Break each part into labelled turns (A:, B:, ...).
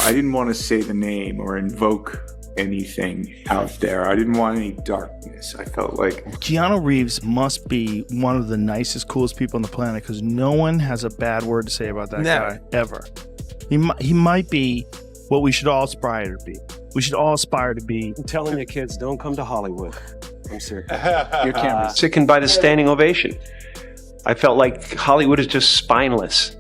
A: I didn't want to say the name or invoke anything out there. I didn't want any darkness. I felt like
B: Keanu Reeves must be one of the nicest, coolest people on the planet, because no one has a bad word to say about that guy ever. He might be what we should all aspire to be. We should all aspire to be.
C: I'm telling you, kids, don't come to Hollywood. I'm serious.
A: your camera.
C: Sickened by the standing ovation. I felt like Hollywood is just spineless,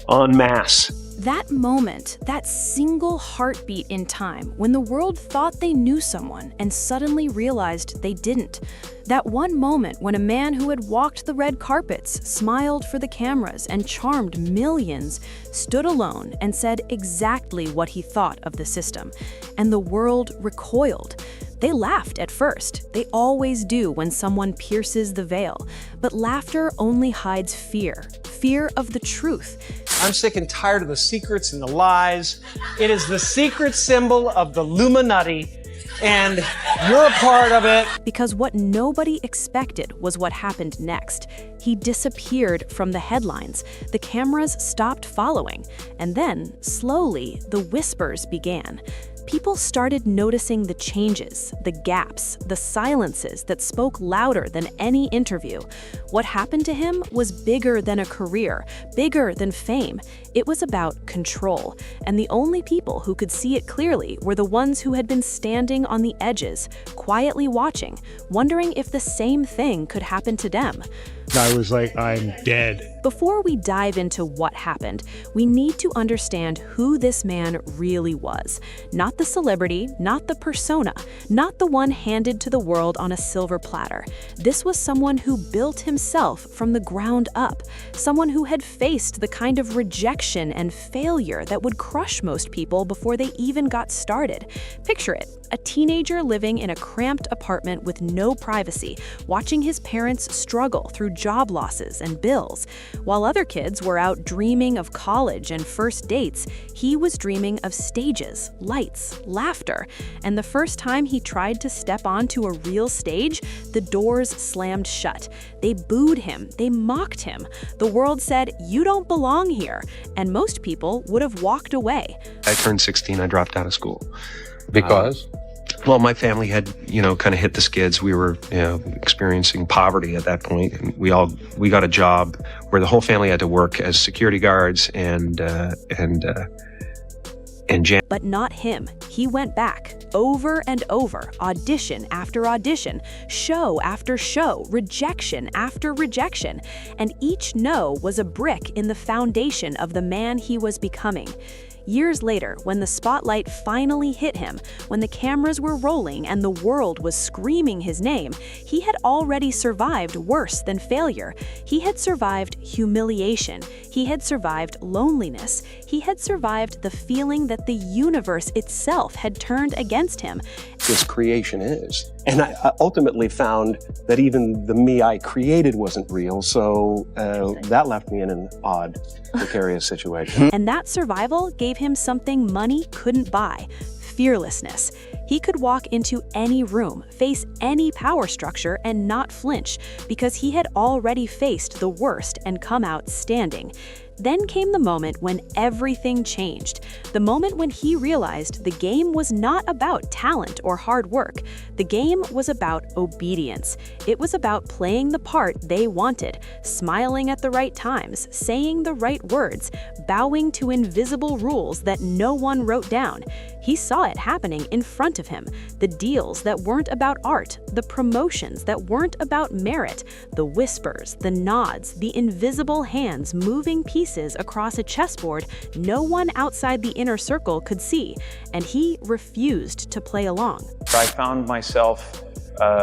C: en masse.
D: That moment, that single heartbeat in time, when the world thought they knew someone and suddenly realized they didn't. That one moment when a man who had walked the red carpets, smiled for the cameras, and charmed millions, stood alone and said exactly what he thought of the system. And the world recoiled. They laughed at first. They always do when someone pierces the veil. But laughter only hides fear. Fear of the truth.
E: I'm sick and tired of the secrets and the lies. It is the secret symbol of the Illuminati, and you're a part of it.
D: Because what nobody expected was what happened next. He disappeared from the headlines. The cameras stopped following. And then, slowly, the whispers began. People started noticing the changes, the gaps, the silences that spoke louder than any interview. What happened to him was bigger than a career, bigger than fame. It was about control, and the only people who could see it clearly were the ones who had been standing on the edges, quietly watching, wondering if the same thing could happen to them.
B: I was like, I'm dead.
D: Before we dive into what happened, we need to understand who this man really was. Not the celebrity, not the persona, not the one handed to the world on a silver platter. This was someone who built himself from the ground up, someone who had faced the kind of rejection and failure that would crush most people before they even got started. Picture it. A teenager living in a cramped apartment with no privacy, watching his parents struggle through job losses and bills. While other kids were out dreaming of college and first dates, he was dreaming of stages, lights, laughter. And the first time he tried to step onto a real stage, the doors slammed shut. They booed him, they mocked him. The world said, "You don't belong here." And most people would have walked away.
C: I turned 16, I dropped out of school.
F: Because?
C: Well, my family had, kind of hit the skids. We were, experiencing poverty at that point. And we got a job where the whole family had to work as security guards and jam.
D: But not him. He went back over and over, audition after audition, show after show, rejection after rejection. And each no was a brick in the foundation of the man he was becoming. Years later, when the spotlight finally hit him, when the cameras were rolling and the world was screaming his name, he had already survived worse than failure. He had survived humiliation. He had survived loneliness. He had survived the feeling that the universe itself had turned against him.
C: This creation is. And I ultimately found that even the me I created wasn't real, so that left me in an odd, precarious situation.
D: And that survival gave him something money couldn't buy: fearlessness. He could walk into any room, face any power structure, and not flinch, because he had already faced the worst and come out standing. Then came the moment when everything changed. The moment when he realized the game was not about talent or hard work. The game was about obedience. It was about playing the part they wanted, smiling at the right times, saying the right words, bowing to invisible rules that no one wrote down. He saw it happening in front of him. The deals that weren't about art, the promotions that weren't about merit, the whispers, the nods, the invisible hands moving pieces across a chessboard no one outside the inner circle could see, and he refused to play along.
G: I found myself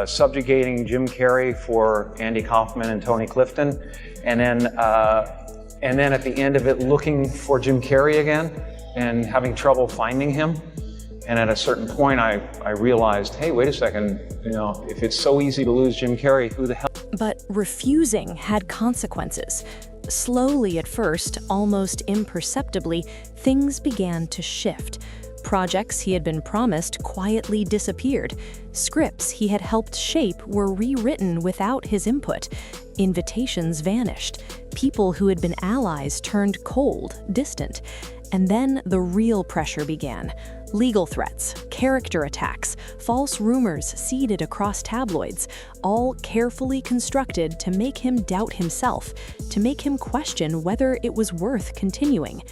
G: subjugating Jim Carrey for Andy Kaufman and Tony Clifton, and then at the end of it looking for Jim Carrey again and having trouble finding him. And at a certain point I realized, hey, wait a second, if it's so easy to lose Jim Carrey, who the hell?
D: But refusing had consequences. Slowly at first, almost imperceptibly, things began to shift. Projects he had been promised quietly disappeared. Scripts he had helped shape were rewritten without his input. Invitations vanished. People who had been allies turned cold, distant. And then the real pressure began. Legal threats, character attacks, false rumors seeded across tabloids, all carefully constructed to make him doubt himself, to make him question whether it was worth continuing.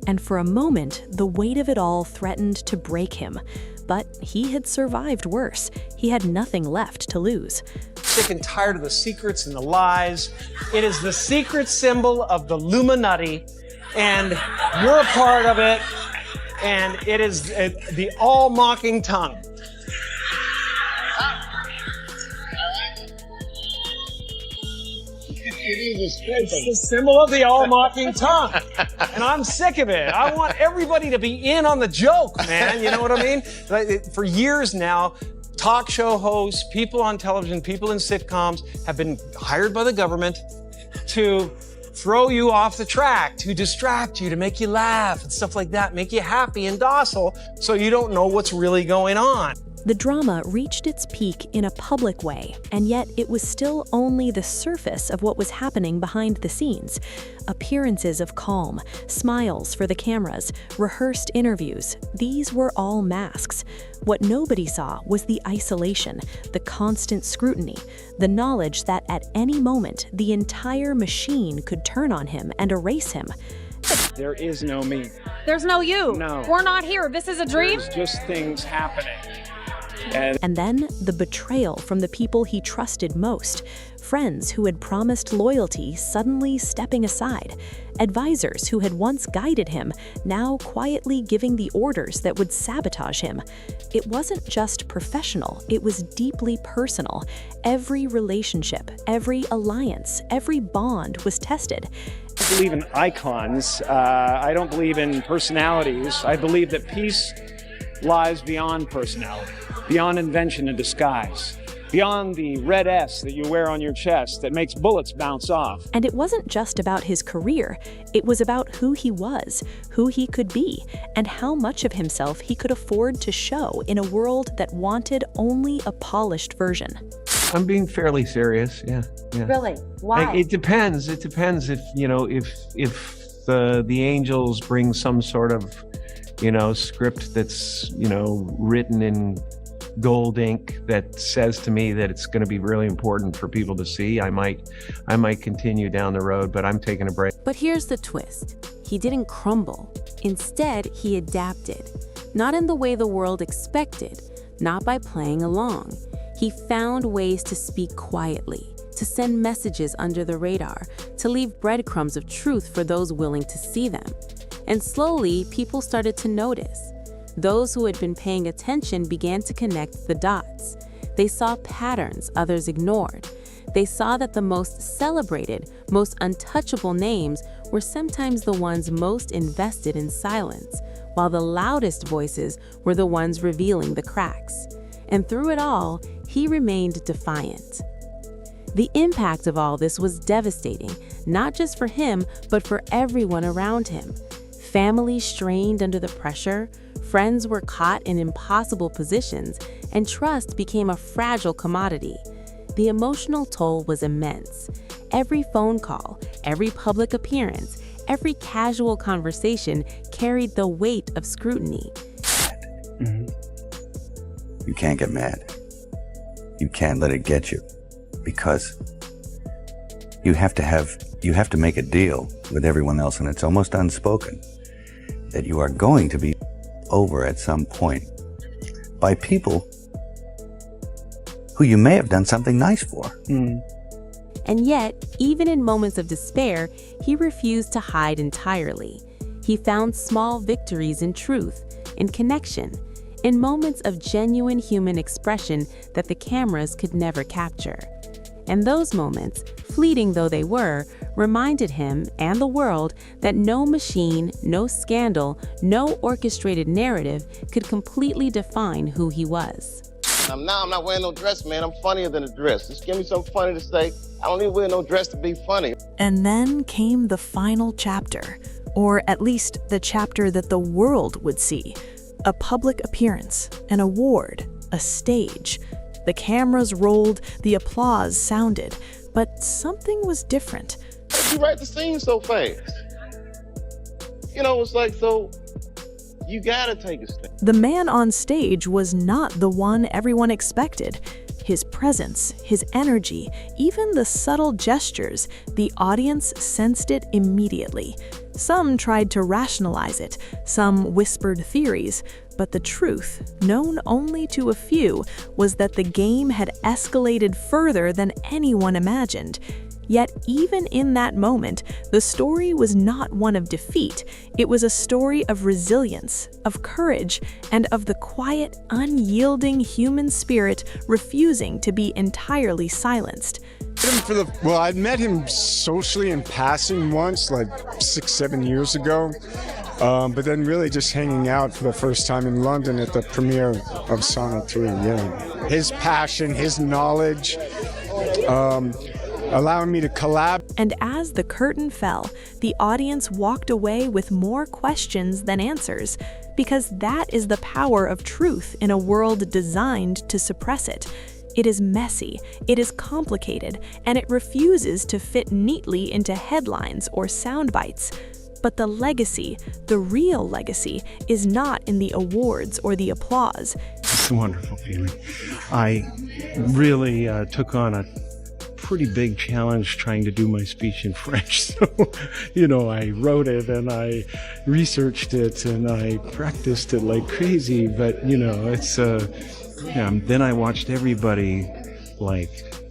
D: And for a moment, the weight of it all threatened to break him. But he had survived worse. He had nothing left to lose.
E: Sick and tired of the secrets and the lies. It is the secret symbol of the Illuminati, and you're a part of it, and it is the all-mocking tongue. It's the symbol of the all-mocking tongue. And I'm sick of it. I want everybody to be in on the joke, man. You know what I mean? For years now, talk show hosts, people on television, people in sitcoms have been hired by the government to throw you off the track, to distract you, to make you laugh and stuff like that, make you happy and docile so you don't know what's really going on.
D: The drama reached its peak in a public way, and yet it was still only the surface of what was happening behind the scenes. Appearances of calm, smiles for the cameras, rehearsed interviews, these were all masks. What nobody saw was the isolation, the constant scrutiny, the knowledge that at any moment the entire machine could turn on him and erase him.
F: There is no me.
H: There's no you.
F: No.
H: We're not here. This is a dream.
F: There's just things happening.
D: And then the betrayal from the people he trusted most. Friends who had promised loyalty suddenly stepping aside. Advisors who had once guided him, now quietly giving the orders that would sabotage him. It wasn't just professional, it was deeply personal. Every relationship, every alliance, every bond was tested.
F: I believe in icons. I don't believe in personalities. I believe that peace lies beyond personality, beyond invention and disguise, beyond the red S that you wear on your chest that makes bullets bounce off.
D: And it wasn't just about his career, it was about who he was, who he could be, and how much of himself he could afford to show in a world that wanted only a polished version.
C: I'm being fairly serious. Yeah.
H: Really? Why?
C: It depends. It depends if the angels bring some sort of script that's written in gold ink that says to me that it's going to be really important for people to see. I might continue down the road, but I'm taking a break.
I: But here's the twist. He didn't crumble. Instead, he adapted. Not in the way the world expected, not by playing along. He found ways to speak quietly, to send messages under the radar, to leave breadcrumbs of truth for those willing to see them. And slowly, people started to notice. Those who had been paying attention began to connect the dots. They saw patterns others ignored. They saw that the most celebrated, most untouchable names were sometimes the ones most invested in silence, while the loudest voices were the ones revealing the cracks. And through it all, he remained defiant. The impact of all this was devastating, not just for him, but for everyone around him. Families strained under the pressure, friends were caught in impossible positions, and trust became a fragile commodity. The emotional toll was immense. Every phone call, every public appearance, every casual conversation carried the weight of scrutiny.
J: You can't get mad. You can't let it get you, because you have to make a deal with everyone else, and it's almost unspoken that you are going to be over at some point by people who you may have done something nice for.
I: And yet, even in moments of despair, he refused to hide entirely. He found small victories in truth, in connection, in moments of genuine human expression that the cameras could never capture. And those moments, fleeting though they were, reminded him and the world that no machine, no scandal, no orchestrated narrative could completely define who he was.
K: I'm not wearing no dress, man. I'm funnier than a dress. Just give me something funny to say. I don't need to wear no dress to be funny.
D: And then came the final chapter, or at least the chapter that the world would see. A public appearance, an award, a stage. The cameras rolled, the applause sounded, but something was different.
K: How did you write the scene so fast? You know, it's like, so you gotta take a step.
D: The man on stage was not the one everyone expected. His presence, his energy, even the subtle gestures, the audience sensed it immediately. Some tried to rationalize it, some whispered theories, but the truth, known only to a few, was that the game had escalated further than anyone imagined. Yet even in that moment, the story was not one of defeat. It was a story of resilience, of courage, and of the quiet, unyielding human spirit refusing to be entirely silenced.
L: Well, I'd met him socially in passing once, like 6-7 years ago, but then really just hanging out for the first time in London at the premiere of Sonic 3, yeah. His passion, his knowledge, allowing me to collab.
D: And as the curtain fell, the audience walked away with more questions than answers, because that is the power of truth in a world designed to suppress it. It is messy, it is complicated, and it refuses to fit neatly into headlines or sound bites. But the legacy, the real legacy, is not in the awards or the applause.
B: It's a wonderful feeling. I really took on a pretty big challenge trying to do my speech in French. So, I wrote it and I researched it and I practiced it like crazy. But, it's, then I watched everybody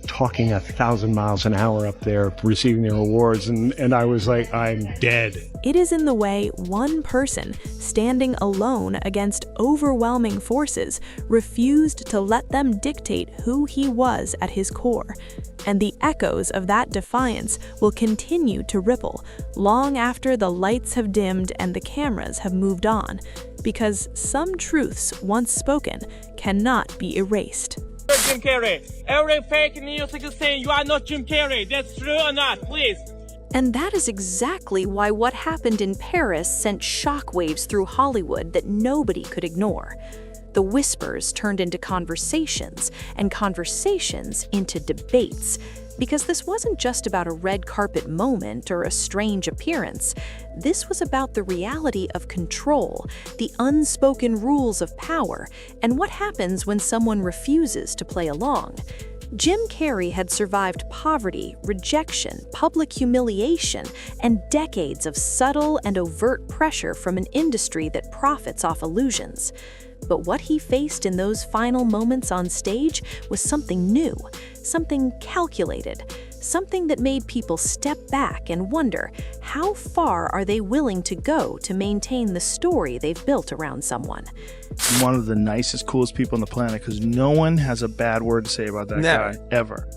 B: talking 1,000 miles an hour up there receiving their awards. And I was like, I'm dead.
D: It is in the way one person, standing alone against overwhelming forces, refused to let them dictate who he was at his core. And the echoes of that defiance will continue to ripple long after the lights have dimmed and the cameras have moved on, because some truths once spoken cannot be erased.
M: Jim Carrey. Every fake news is saying you are not Jim Carrey. That's true or not, please?
D: And that is exactly why what happened in Paris sent shockwaves through Hollywood that nobody could ignore. The whispers turned into conversations, and conversations into debates. Because this wasn't just about a red carpet moment or a strange appearance. This was about the reality of control, the unspoken rules of power, and what happens when someone refuses to play along. Jim Carrey had survived poverty, rejection, public humiliation, and decades of subtle and overt pressure from an industry that profits off illusions. But what he faced in those final moments on stage was something new, something calculated, something that made people step back and wonder, how far are they willing to go to maintain the story they've built around someone?
B: One of the nicest, coolest people on the planet, because no one has a bad word to say about that guy, ever.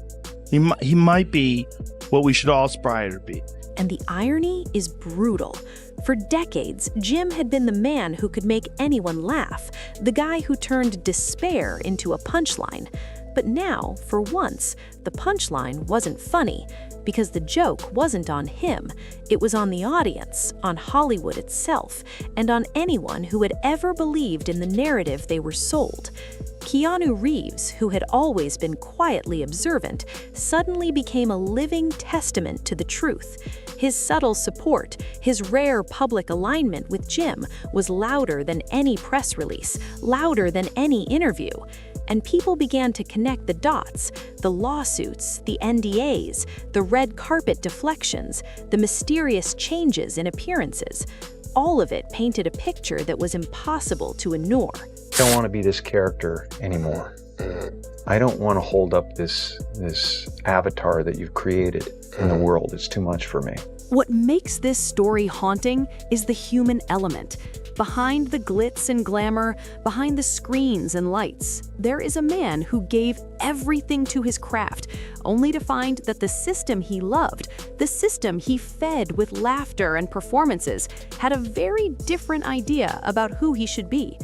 B: He might be what we should all aspire to be.
D: And the irony is brutal. For decades, Jim had been the man who could make anyone laugh, the guy who turned despair into a punchline. But now, for once, the punchline wasn't funny, because the joke wasn't on him. It was on the audience, on Hollywood itself, and on anyone who had ever believed in the narrative they were sold. Keanu Reeves, who had always been quietly observant, suddenly became a living testament to the truth. His subtle support, his rare public alignment with Jim was louder than any press release, louder than any interview. And people began to connect the dots, the lawsuits, the NDAs, the red carpet deflections, the mysterious changes in appearances. All of it painted a picture that was impossible to ignore.
G: I don't want to be this character anymore. I don't want to hold up this avatar that you've created in the world. It's too much for me.
D: What makes this story haunting is the human element. Behind the glitz and glamour, behind the screens and lights, there is a man who gave everything to his craft, only to find that the system he loved, the system he fed with laughter and performances, had a very different idea about who he should be.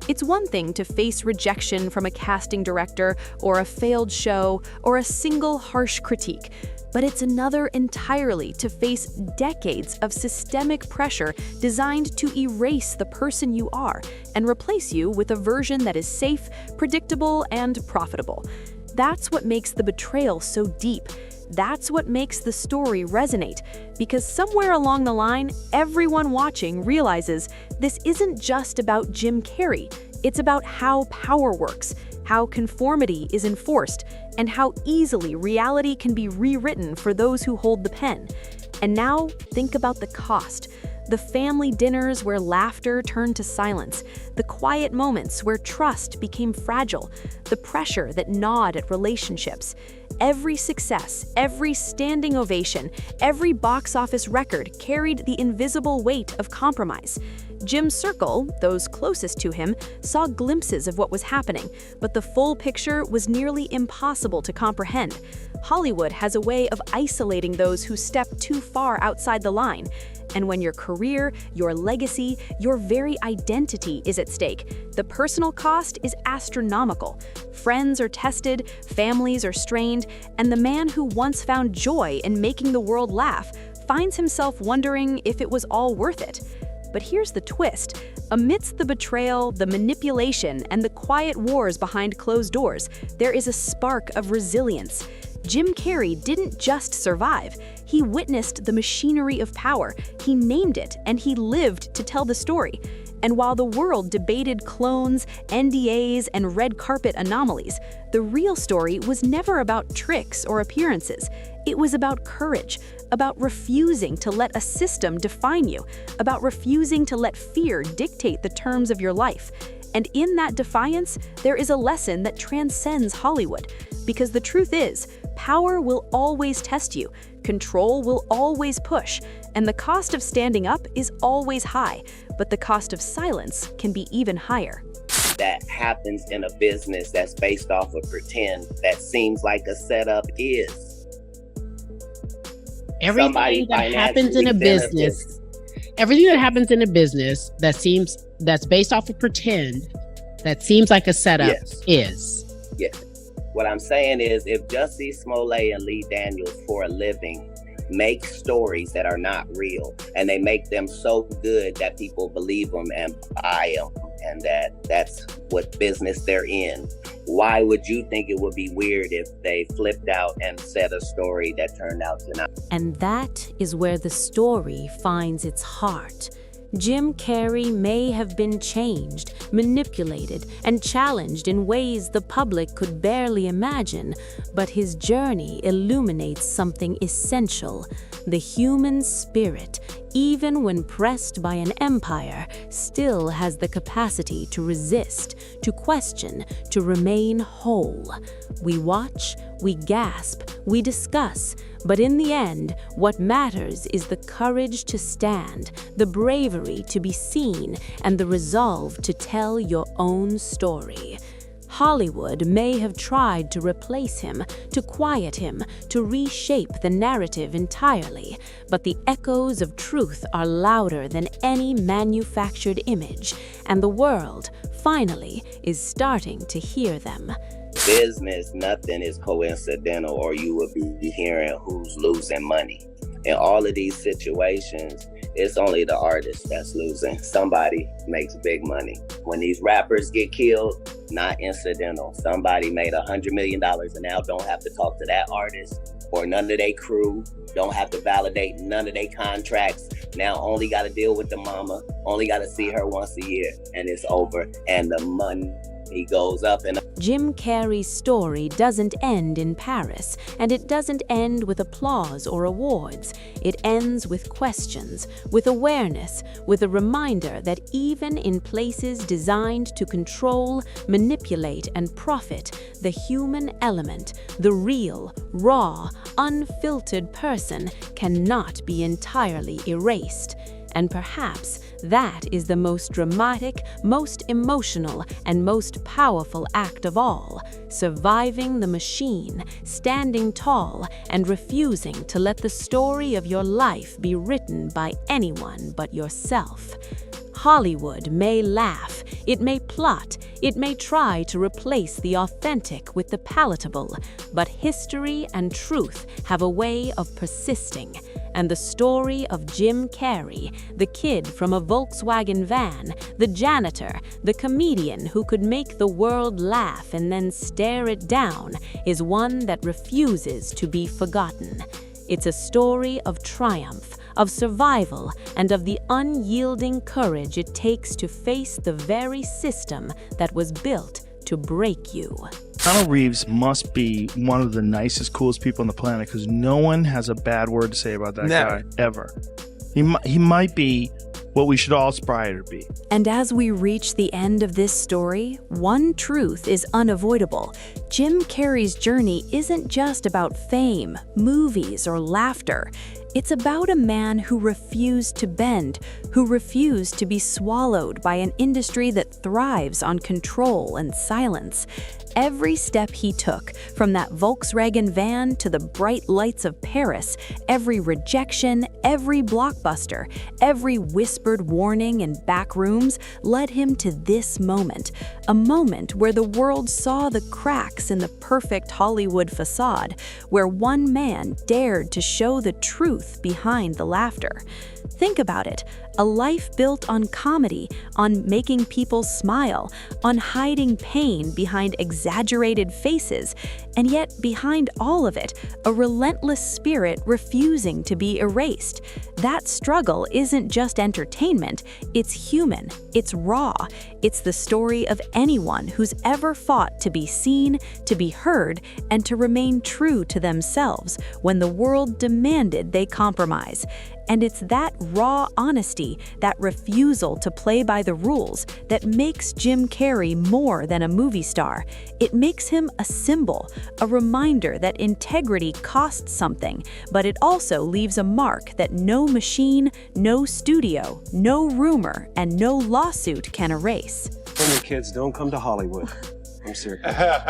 D: It's one thing to face rejection from a casting director or a failed show or a single harsh critique, but it's another entirely to face decades of systemic pressure designed to erase the person you are and replace you with a version that is safe, predictable, and profitable. that's what makes the betrayal so deep. That's what makes the story resonate, because somewhere along the line, everyone watching realizes this isn't just about Jim Carrey. It's about how power works, how conformity is enforced, and how easily reality can be rewritten for those who hold the pen. And now, think about the cost. The family dinners where laughter turned to silence, the quiet moments where trust became fragile, the pressure that gnawed at relationships. Every success, every standing ovation, every box office record carried the invisible weight of compromise. Jim's circle, those closest to him, saw glimpses of what was happening, but the full picture was nearly impossible to comprehend. Hollywood has a way of isolating those who step too far outside the line. And when your career, your legacy, your very identity is at stake, the personal cost is astronomical. Friends are tested, families are strained, and the man who once found joy in making the world laugh finds himself wondering if it was all worth it. But here's the twist. Amidst the betrayal, the manipulation, and the quiet wars behind closed doors, there is a spark of resilience. Jim Carrey didn't just survive. He witnessed the machinery of power, he named it, and he lived to tell the story. And while the world debated clones, NDAs, and red carpet anomalies, the real story was never about tricks or appearances. It was about courage, about refusing to let a system define you, about refusing to let fear dictate the terms of your life. And in that defiance, there is a lesson that transcends Hollywood. Because the truth is, power will always test you, control will always push, and the cost of standing up is always high, but the cost of silence can be even higher.
N: That happens in a business that's based off of pretend, that seems like a setup is.
O: Everything that happens in a business, that's based off of pretend, that seems like a setup is.
N: Yes. What I'm saying is, if Jussie Smollett and Lee Daniels for a living make stories that are not real, and they make them so good that people believe them and buy them, and that's what business they're in, why would you think it would be weird if they flipped out and said a story that turned out to not?
I: And that is where the story finds its heart. Jim Carrey may have been changed, manipulated, and challenged in ways the public could barely imagine, but his journey illuminates something essential. The human spirit, even when pressed by an empire, still has the capacity to resist, to question, to remain whole. We watch, we gasp, we discuss, but in the end, what matters is the courage to stand, the bravery to be seen, and the resolve to tell your own story. Hollywood may have tried to replace him, to quiet him, to reshape the narrative entirely, but the echoes of truth are louder than any manufactured image, and the world, finally, is starting to hear them.
N: Business, nothing is coincidental, or you would be hearing who's losing money. In all of these situations, it's only the artist that's losing. Somebody makes big money. When these rappers get killed, not incidental. Somebody made $100 million and now don't have to talk to that artist or none of their crew, don't have to validate none of their contracts. Now only got to deal with the mama, only got to see her once a year, and it's over. And the money goes up and up.
I: Jim Carrey's story doesn't end in Paris, and it doesn't end with applause or awards. It ends with questions, with awareness, with a reminder that even in places designed to control, manipulate, and profit, the human element, the real, raw, unfiltered person, cannot be entirely erased. And perhaps that is the most dramatic, most emotional, and most powerful act of all, surviving the machine, standing tall, and refusing to let the story of your life be written by anyone but yourself. Hollywood may laugh, it may plot, it may try to replace the authentic with the palatable, but history and truth have a way of persisting, and the story of Jim Carrey, the kid from a Volkswagen van, the janitor, the comedian who could make the world laugh and then stare it down, is one that refuses to be forgotten. It's a story of triumph, of survival, and of the unyielding courage it takes to face the very system that was built to break you.
B: Keanu Reeves must be one of the nicest, coolest people on the planet because no one has a bad word to say about that guy, ever. He might be what we should all aspire to be.
D: And as we reach the end of this story, one truth is unavoidable. Jim Carrey's journey isn't just about fame, movies, or laughter. It's about a man who refused to bend, who refused to be swallowed by an industry that thrives on control and silence. Every step he took, from that Volkswagen van to the bright lights of Paris, every rejection, every blockbuster, every whispered warning in back rooms led him to this moment, a moment where the world saw the cracks in the perfect Hollywood facade, where one man dared to show the truth behind the laughter. Think about it, a life built on comedy, on making people smile, on hiding pain behind exaggerated faces, and yet behind all of it, a relentless spirit refusing to be erased. That struggle isn't just entertainment, it's human, it's raw, it's the story of anyone who's ever fought to be seen, to be heard, and to remain true to themselves when the world demanded they compromise. And it's that raw honesty, that refusal to play by the rules, that makes Jim Carrey more than a movie star. It makes him a symbol, a reminder that integrity costs something, but it also leaves a mark that no machine, no studio, no rumor, and no lawsuit can erase.
E: Women, kids, don't come to Hollywood. I'm serious.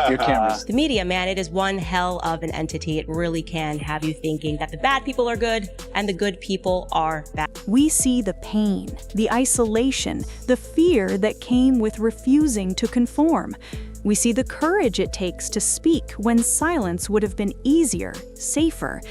P: Your cameras.
Q: The media, man, it is one hell of an entity. It really can have you thinking that the bad people are good and the good people are bad.
D: We see the pain, the isolation, the fear that came with refusing to conform. We see the courage it takes to speak when silence would have been easier, safer.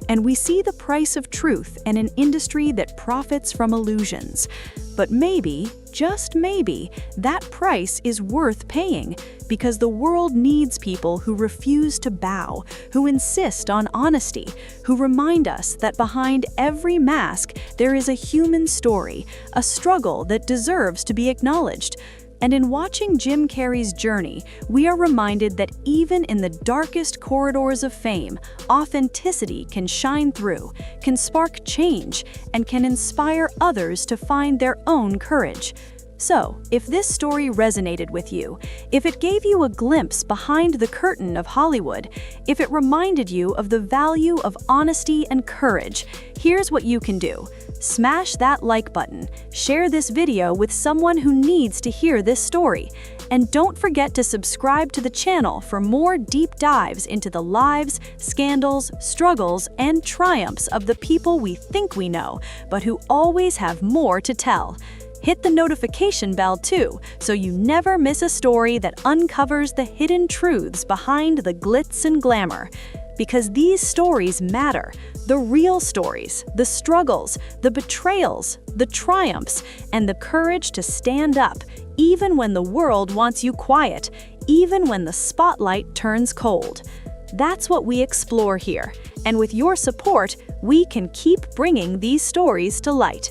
D: And we see the price of truth in an industry that profits from illusions. But maybe, just maybe, that price is worth paying because the world needs people who refuse to bow, who insist on honesty, who remind us that behind every mask there is a human story, a struggle that deserves to be acknowledged. And in watching Jim Carrey's journey, we are reminded that even in the darkest corridors of fame, authenticity can shine through, can spark change, and can inspire others to find their own courage. So, if this story resonated with you, if it gave you a glimpse behind the curtain of Hollywood, if it reminded you of the value of honesty and courage, here's what you can do. Smash that like button, share this video with someone who needs to hear this story, and don't forget to subscribe to the channel for more deep dives into the lives, scandals, struggles, and triumphs of the people we think we know, but who always have more to tell. Hit the notification bell too, so you never miss a story that uncovers the hidden truths behind the glitz and glamour. Because these stories matter. The real stories, the struggles, the betrayals, the triumphs, and the courage to stand up, even when the world wants you quiet, even when the spotlight turns cold. That's what we explore here, and with your support, we can keep bringing these stories to light.